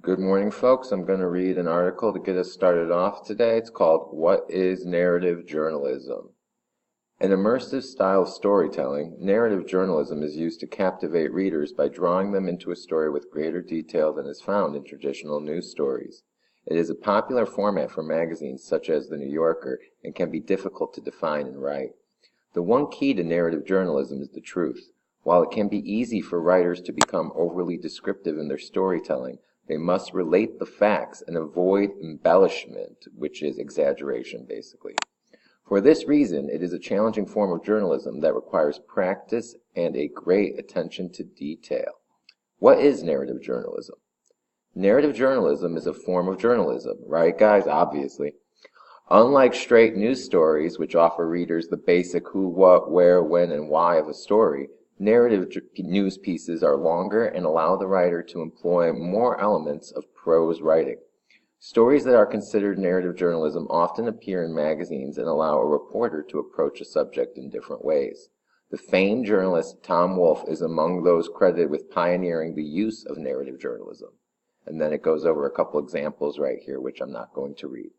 Good morning, folks. I'm going to read an article to get us started off today. It's called What is Narrative Journalism? An immersive style of storytelling, narrative journalism is used to captivate readers by drawing them into a story with greater detail than is found in traditional news stories. It is a popular format for magazines such as The New Yorker and can be difficult to define and write. The one key to narrative journalism is the truth. While it can be easy for writers to become overly descriptive in their storytelling, they must relate the facts and avoid embellishment, which is exaggeration, basically. For this reason, it is a challenging form of journalism that requires practice and a great attention to detail. What is narrative journalism? Narrative journalism is a form of journalism, right, guys? Obviously. Unlike straight news stories, which offer readers the basic who, what, where, when, and why of a story, narrative news pieces are longer and allow the writer to employ more elements of prose writing. Stories that are considered narrative journalism often appear in magazines and allow a reporter to approach a subject in different ways. The famed journalist Tom Wolfe is among those credited with pioneering the use of narrative journalism. And then it goes over a couple examples right here, which I'm not going to read.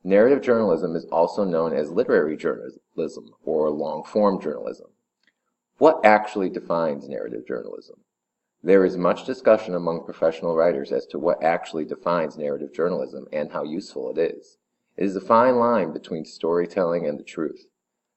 Narrative journalism is also known as literary journalism or long-form journalism. What actually defines narrative journalism? There is much discussion among professional writers as to what actually defines narrative journalism and how useful it is. It is a fine line between storytelling and the truth.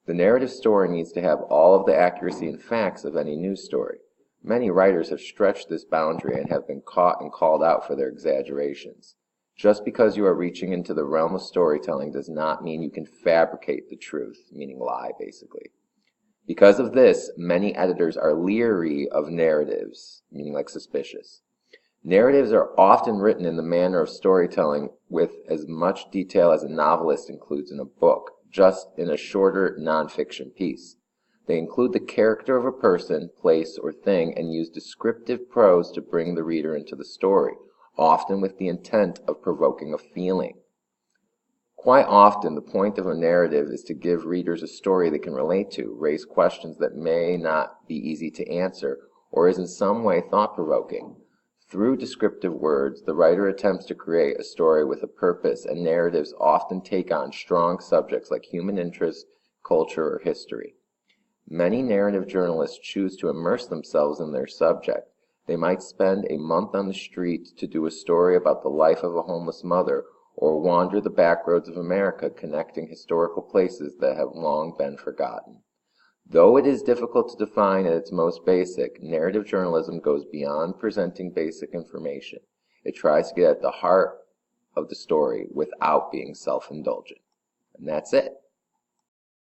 The narrative story needs to have all of the accuracy and facts of any news story. Many writers have stretched this boundary and have been caught and called out for their exaggerations. Just because you are reaching into the realm of storytelling does not mean you can fabricate the truth, meaning lie, basically. Because of this, many editors are leery of narratives, meaning like suspicious. Narratives are often written in the manner of storytelling with as much detail as a novelist includes in a book, just in a shorter nonfiction piece. They include the character of a person, place, or thing and use descriptive prose to bring the reader into the story, often with the intent of provoking a feeling. Quite often, the point of a narrative is to give readers a story they can relate to, raise questions that may not be easy to answer, or is in some way thought-provoking. Through descriptive words, the writer attempts to create a story with a purpose, and narratives often take on strong subjects like human interest, culture, or history. Many narrative journalists choose to immerse themselves in their subject. They might spend a month on the street to do a story about the life of a homeless mother, or wander the back roads of America connecting historical places that have long been forgotten. Though it is difficult to define at its most basic, narrative journalism goes beyond presenting basic information. It tries to get at the heart of the story without being self-indulgent. And that's it.